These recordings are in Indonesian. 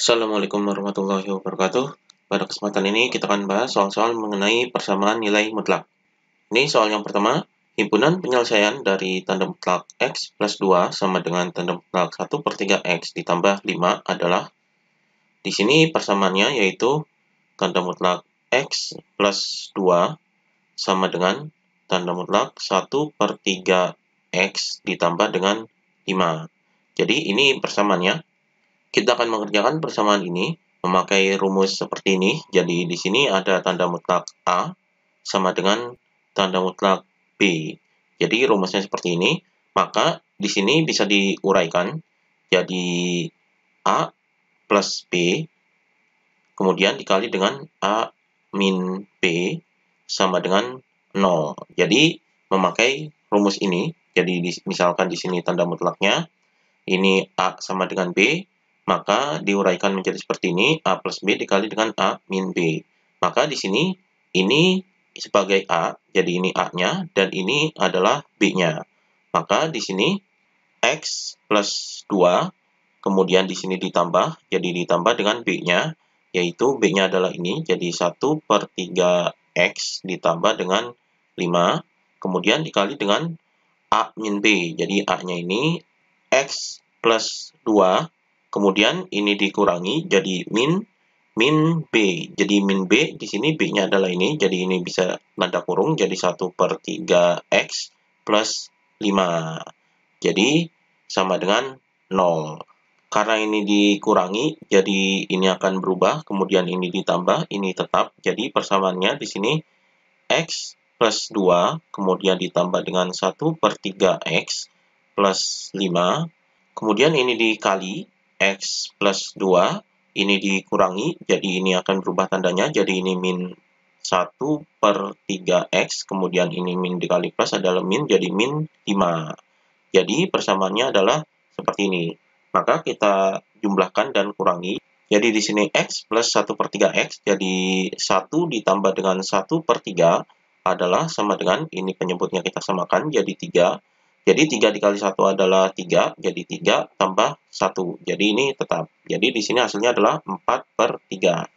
Assalamualaikum warahmatullahi wabarakatuh. Pada kesempatan ini kita akan bahas soal-soal mengenai persamaan nilai mutlak. Ini soal yang pertama, himpunan penyelesaian dari tanda mutlak X plus 2 sama dengan tanda mutlak 1/3 X ditambah 5 adalah, di sini persamaannya yaitu tanda mutlak X plus 2 sama dengan tanda mutlak 1/3 X ditambah dengan 5. Jadi ini persamaannya. Kita akan mengerjakan persamaan ini memakai rumus seperti ini. Jadi di sini ada tanda mutlak A sama dengan tanda mutlak B. Jadi rumusnya seperti ini. Maka di sini bisa diuraikan jadi A plus B kemudian dikali dengan A min B sama dengan 0. Jadi memakai rumus ini. Jadi misalkan di sini tanda mutlaknya ini A sama dengan B, maka diuraikan menjadi seperti ini, A plus B dikali dengan A min B. Maka di sini, ini sebagai A, jadi ini A-nya, dan ini adalah B-nya. Maka di sini, X plus 2, kemudian di sini ditambah, jadi ditambah dengan B-nya, yaitu B-nya adalah ini, jadi 1/3 X ditambah dengan 5, kemudian dikali dengan A min B. Jadi A-nya ini X plus 2, kemudian ini dikurangi jadi min B. Jadi min B, di sini B-nya adalah ini, jadi ini bisa tanda kurung, jadi 1/3 X plus 5. Jadi sama dengan 0. Karena ini dikurangi, jadi ini akan berubah, kemudian ini ditambah, ini tetap. Jadi persamaannya di sini X plus 2, kemudian ditambah dengan 1/3X plus 5, kemudian ini dikali X plus 2, ini dikurangi, jadi ini akan berubah tandanya, jadi ini min 1/3X, kemudian ini min dikali plus adalah min, jadi min 5. Jadi persamaannya adalah seperti ini. Maka kita jumlahkan dan kurangi. Jadi di sini X plus 1/3X, jadi 1 ditambah dengan 1/3 adalah sama dengan, ini penyebutnya kita samakan, jadi 3. Jadi 3 dikali 1 adalah 3, jadi 3 tambah 1. Jadi ini tetap. Jadi di sini hasilnya adalah 4/3.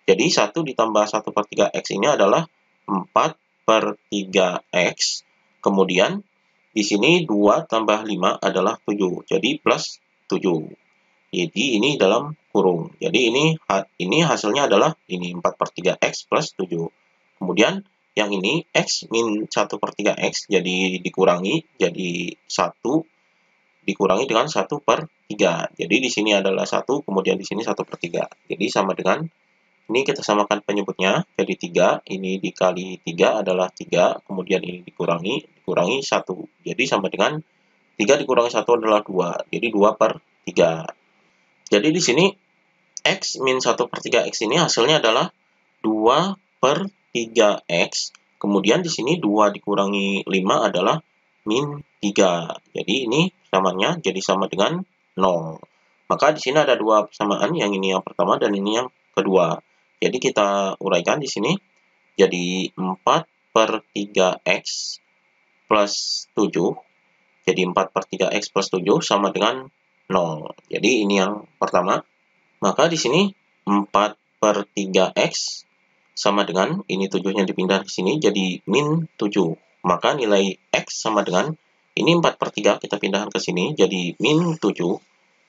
Jadi 1 ditambah 1/3X ini adalah 4/3X. Kemudian di sini 2 tambah 5 adalah 7. Jadi plus 7. Jadi ini dalam kurung. Jadi ini hasilnya adalah ini 4/3X plus 7. Kemudian yang ini X min 1/3X, jadi dikurangi, jadi 1 dikurangi dengan 1/3. Jadi di sini adalah 1, kemudian di sini 1/3. Jadi sama dengan, ini kita samakan penyebutnya, jadi 3, ini dikali 3 adalah 3, kemudian ini dikurangi 1. Jadi sama dengan 3 dikurangi 1 adalah 2, jadi 2/3. Jadi di sini X min 1/3X ini hasilnya adalah 2/3X. Kemudian di sini 2 dikurangi 5 adalah min 3. Jadi ini samanya jadi sama dengan 0. Maka di sini ada dua persamaan, yang ini yang pertama dan ini yang kedua. Jadi kita uraikan di sini. Jadi 4/3X plus 7. Jadi 4/3X plus 7 sama dengan 0. Jadi ini yang pertama. Maka di sini 4/3X sama dengan, ini 7-nya dipindah ke sini, jadi min 7. Maka nilai X sama dengan, ini 4/3 kita pindahkan ke sini, jadi min 7.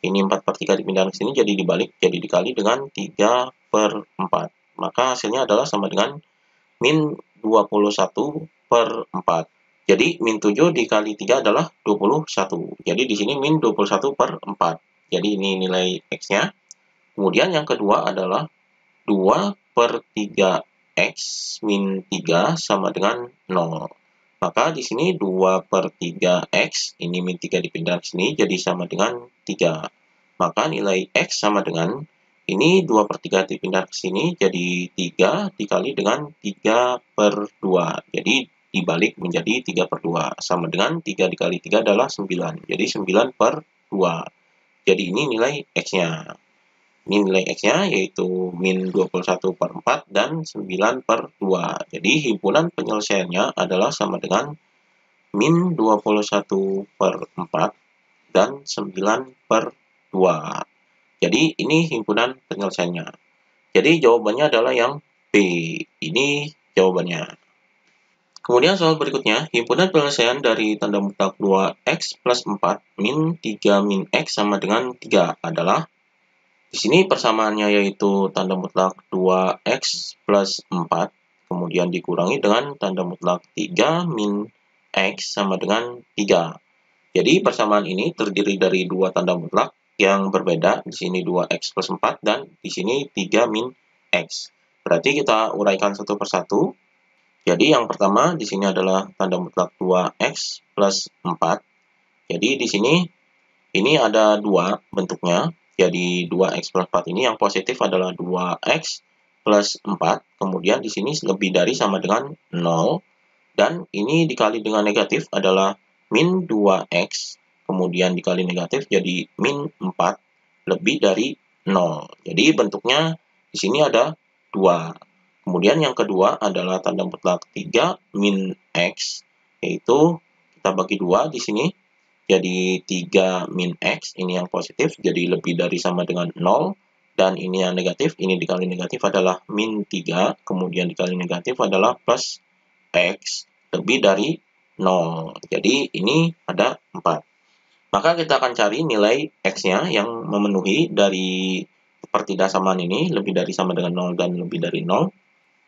Ini 4/3 dipindahkan ke sini, jadi dibalik, jadi dikali dengan 3/4. Maka hasilnya adalah sama dengan min 21/4. Jadi min 7 dikali 3 adalah 21. Jadi di sini min 21/4. Jadi ini nilai X-nya. Kemudian yang kedua adalah 2/3X min 3 sama dengan 0. Maka di sini 2/3X, ini min 3 dipindah ke sini, jadi sama dengan 3. Maka nilai X sama dengan, ini 2/3 dipindah ke sini, jadi 3 dikali dengan 3/2. Jadi dibalik menjadi 3/2. Sama dengan 3 dikali 3 adalah 9. Jadi 9/2. Jadi ini nilai X-nya. Ini nilai X-nya yaitu min 21/4 dan 9/2. Jadi himpunan penyelesaiannya adalah sama dengan min 21/4 dan 9/2. Jadi ini himpunan penyelesaiannya. Jadi jawabannya adalah yang B. Ini jawabannya. Kemudian soal berikutnya, himpunan penyelesaian dari tanda mutlak 2x plus 4 min 3 min x sama dengan 3 adalah, di sini persamaannya yaitu tanda mutlak 2x plus 4, kemudian dikurangi dengan tanda mutlak 3 min x sama dengan 3. Jadi persamaan ini terdiri dari dua tanda mutlak yang berbeda, di sini 2x plus 4 dan di sini 3 min x. Berarti kita uraikan satu persatu. Jadi yang pertama di sini adalah tanda mutlak 2x plus 4. Jadi di sini ini ada 2 bentuknya. Jadi 2x plus 4 ini yang positif adalah 2x plus 4. Kemudian di sini lebih dari sama dengan 0. Dan ini dikali dengan negatif adalah min 2x. Kemudian dikali negatif jadi min 4 lebih dari 0. Jadi bentuknya di sini ada 2. Kemudian yang kedua adalah tanda mutlak 3 min x, yaitu kita bagi 2 di sini. Jadi 3 min x, ini yang positif, jadi lebih dari sama dengan 0. Dan ini yang negatif, ini dikali negatif adalah min 3, kemudian dikali negatif adalah plus x, lebih dari 0. Jadi ini ada 4. Maka kita akan cari nilai x-nya yang memenuhi dari pertidaksamaan ini, lebih dari sama dengan 0 dan lebih dari 0.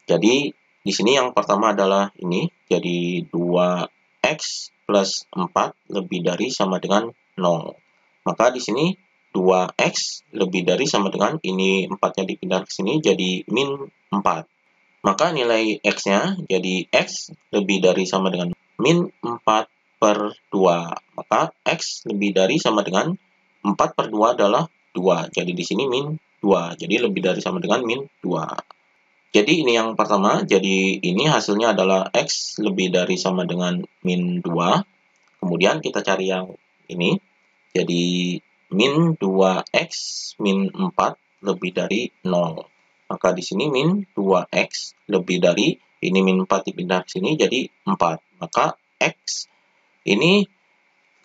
Jadi di sini yang pertama adalah ini, jadi 2x plus 4 lebih dari sama dengan 0. Maka di sini 2x lebih dari sama dengan, ini 4-nya dipindah ke sini jadi min 4. Maka nilai x-nya jadi x lebih dari sama dengan min 4 per 2. Maka x lebih dari sama dengan 4 per 2 adalah 2. Jadi di sini min 2. Jadi lebih dari sama dengan min 2. Jadi ini yang pertama, jadi ini hasilnya adalah x lebih dari sama dengan min 2. Kemudian kita cari yang ini, jadi min 2x min 4 lebih dari 0. Maka di sini min 2x lebih dari, ini min 4 dipindah ke sini jadi 4. Maka x ini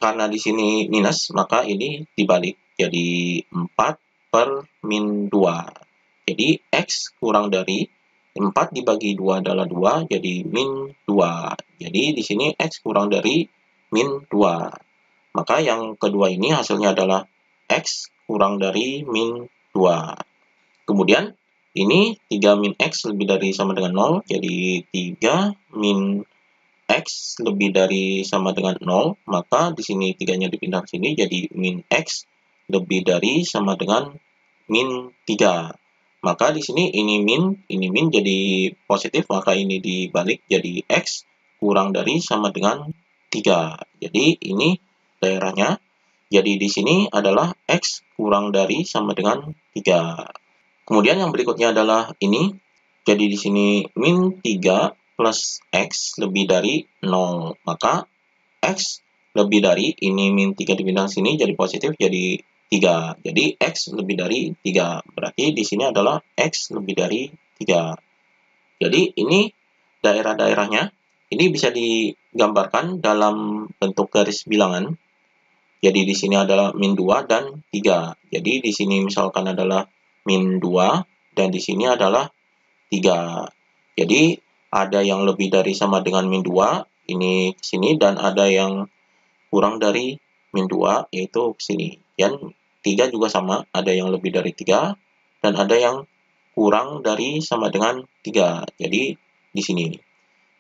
karena di sini minus, maka ini dibalik jadi 4 per min 2. Jadi x kurang dari 4 dibagi 2 adalah 2, jadi min 2. Jadi di sini x kurang dari min 2. Maka yang kedua ini hasilnya adalah x kurang dari min 2. Kemudian ini 3 min x lebih dari sama dengan 0, jadi 3 min x lebih dari sama dengan 0, maka di sini 3-nya dipindah ke sini jadi min x lebih dari sama dengan min 3. Maka di sini ini min jadi positif, maka ini dibalik jadi x kurang dari sama dengan 3. Jadi ini daerahnya. Jadi di sini adalah x kurang dari sama dengan 3. Kemudian yang berikutnya adalah ini. Jadi di sini min 3 plus x lebih dari 0. Maka x lebih dari, ini min 3 dipindah sini jadi positif, jadi 3. Jadi x lebih dari 3. Berarti di sini adalah x lebih dari 3. Jadi ini daerah-daerahnya. Ini bisa digambarkan dalam bentuk garis bilangan. Jadi di sini adalah min 2 dan 3. Jadi di sini misalkan adalah min 2 dan di sini adalah 3. Jadi ada yang lebih dari sama dengan min 2, ini ke sini, dan ada yang kurang dari min 2, yaitu ke sini. Dan 3 juga sama, ada yang lebih dari 3, dan ada yang kurang dari sama dengan 3. Jadi di sini.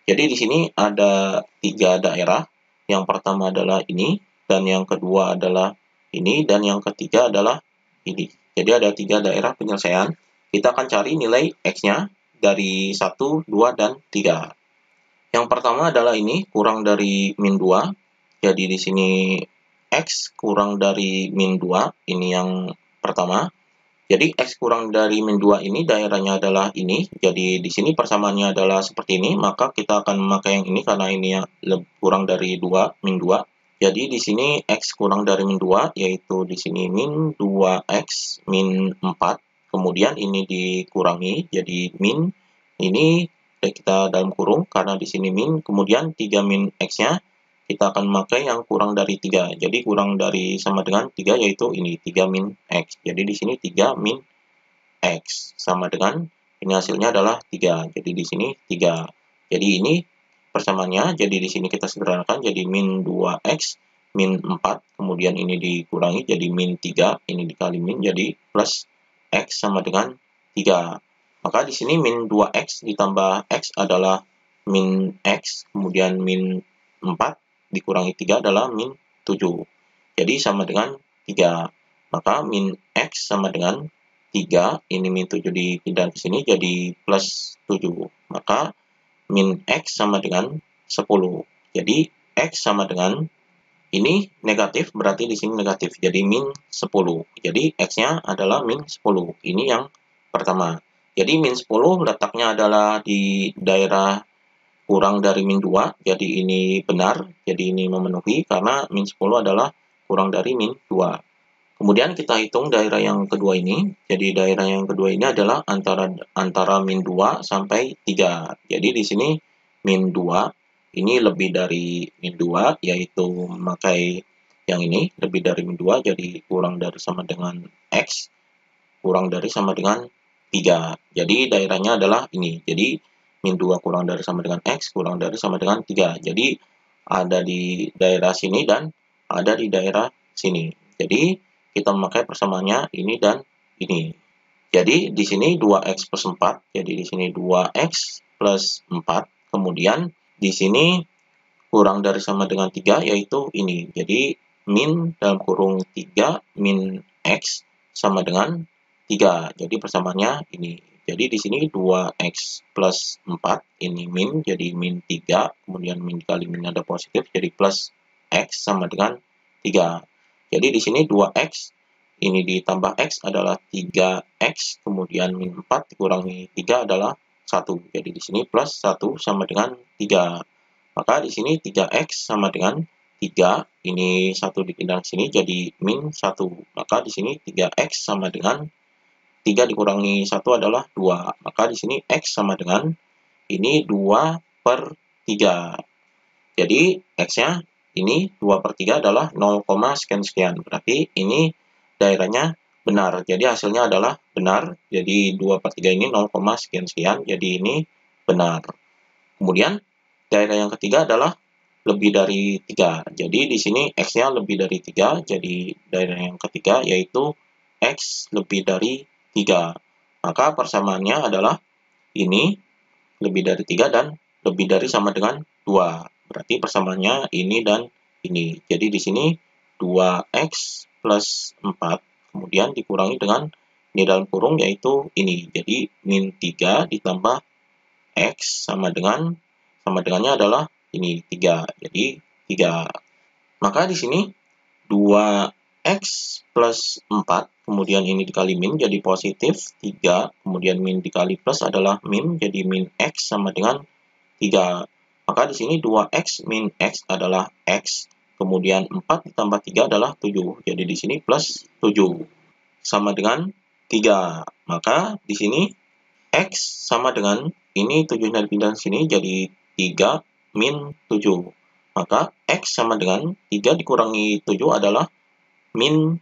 Jadi di sini ada 3 daerah. Yang pertama adalah ini, dan yang kedua adalah ini, dan yang ketiga adalah ini. Jadi ada 3 daerah penyelesaian. Kita akan cari nilai x-nya dari 1, 2, dan 3. Yang pertama adalah ini, kurang dari min 2. Jadi di sini x kurang dari min 2, ini yang pertama. Jadi x kurang dari min 2 ini daerahnya adalah ini. Jadi di sini persamaannya adalah seperti ini, maka kita akan memakai yang ini karena ini yang kurang dari 2, min 2. Jadi di sini x kurang dari min 2, yaitu di sini min 2x min 4. Kemudian ini dikurangi, jadi min, ini kita dalam kurung, karena di sini min, kemudian 3 min x-nya kita akan memakai yang kurang dari 3. Jadi kurang dari sama dengan 3 yaitu ini 3 min X. Jadi di sini 3 min X sama dengan ini hasilnya adalah 3. Jadi di sini 3. Jadi ini persamaannya, jadi di sini kita sederhanakan jadi min 2X min 4, kemudian ini dikurangi jadi min 3, ini dikali min jadi plus X sama dengan 3. Maka di sini min 2X ditambah X adalah min X, kemudian min 4 dikurangi 3 adalah min 7. Jadi sama dengan 3. Maka min X sama dengan 3, ini min 7 dipindah ke sini jadi plus 7. Maka min X sama dengan 10. Jadi X sama dengan ini negatif, berarti di sini negatif. Jadi min 10. Jadi X-nya adalah min 10. Ini yang pertama. Jadi min 10 letaknya adalah di daerah kurang dari min 2, jadi ini benar, jadi ini memenuhi karena min 10 adalah kurang dari min 2. Kemudian kita hitung daerah yang kedua ini, jadi daerah yang kedua ini adalah antara min 2 sampai 3. Jadi di sini min 2, ini lebih dari min 2, yaitu memakai yang ini, lebih dari min 2, jadi kurang dari sama dengan X, kurang dari sama dengan 3. Jadi daerahnya adalah ini, jadi min 2 kurang dari sama dengan X, kurang dari sama dengan 3. Jadi ada di daerah sini dan ada di daerah sini. Jadi kita memakai persamaannya ini dan ini. Jadi di sini 2X plus 4, jadi di sini 2X plus 4. Kemudian di sini kurang dari sama dengan 3 yaitu ini. Jadi min dalam kurung 3 min X sama dengan 3. Jadi persamaannya ini. Jadi di sini 2X plus 4, ini min, jadi min 3, kemudian min kali min ada positif, jadi plus X sama dengan 3. Jadi di sini 2X, ini ditambah X adalah 3X, kemudian min 4 dikurangi 3 adalah 1. Jadi di sini plus 1 sama dengan 3. Maka di sini 3X sama dengan 3, ini 1 dipindah ke sini jadi min 1. Maka di sini 3X sama dengan 3 dikurangi 1 adalah 2. Maka di sini X sama dengan ini 2 per 3. Jadi X-nya ini 2 per 3 adalah 0, sekian-sekian. Berarti ini daerahnya benar. Jadi hasilnya adalah benar. Jadi 2 per 3 ini 0, sekian-sekian. Jadi ini benar. Kemudian daerah yang ketiga adalah lebih dari 3. Jadi di sini X-nya lebih dari 3. Jadi daerah yang ketiga yaitu X lebih dari 3. Maka persamaannya adalah ini lebih dari 3 dan lebih dari sama dengan 2. Berarti persamaannya ini dan ini. Jadi di sini 2X plus 4, kemudian dikurangi dengan ini dalam kurung yaitu ini. Jadi min 3 ditambah X sama dengannya adalah ini 3. Jadi 3. Maka di sini 2X plus 4, kemudian ini dikali min jadi positif 3, kemudian min dikali plus adalah min, jadi min X sama dengan 3. Maka di sini 2X min X adalah X, kemudian 4 ditambah 3 adalah 7. Jadi di sini plus 7 sama dengan 3. Maka di sini X sama dengan ini 7-nya dipindah sini jadi 3 min 7. Maka X sama dengan 3 dikurangi 7 adalah min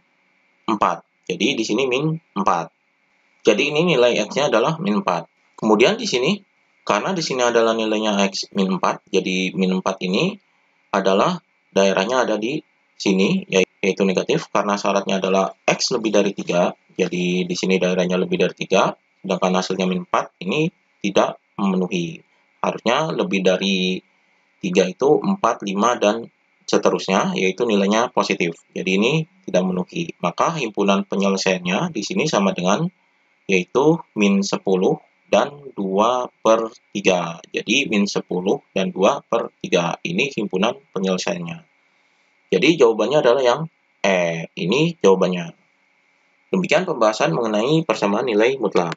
4. Jadi di sini min 4. Jadi ini nilai X-nya adalah min 4. Kemudian di sini, karena di sini adalah nilainya X min 4, jadi min 4 ini adalah daerahnya ada di sini, yaitu negatif, karena syaratnya adalah X lebih dari 3, jadi di sini daerahnya lebih dari 3, sedangkan hasilnya min 4 ini tidak memenuhi. Harusnya lebih dari 3 itu 4, 5, dan seterusnya, yaitu nilainya positif. Jadi ini tidak memenuhi. Maka himpunan penyelesaiannya di sini sama dengan yaitu min 10 dan 2 per 3. Jadi min 10 dan 2 per 3. Ini himpunan penyelesaiannya. Jadi jawabannya adalah yang E. Ini jawabannya. Demikian pembahasan mengenai persamaan nilai mutlak.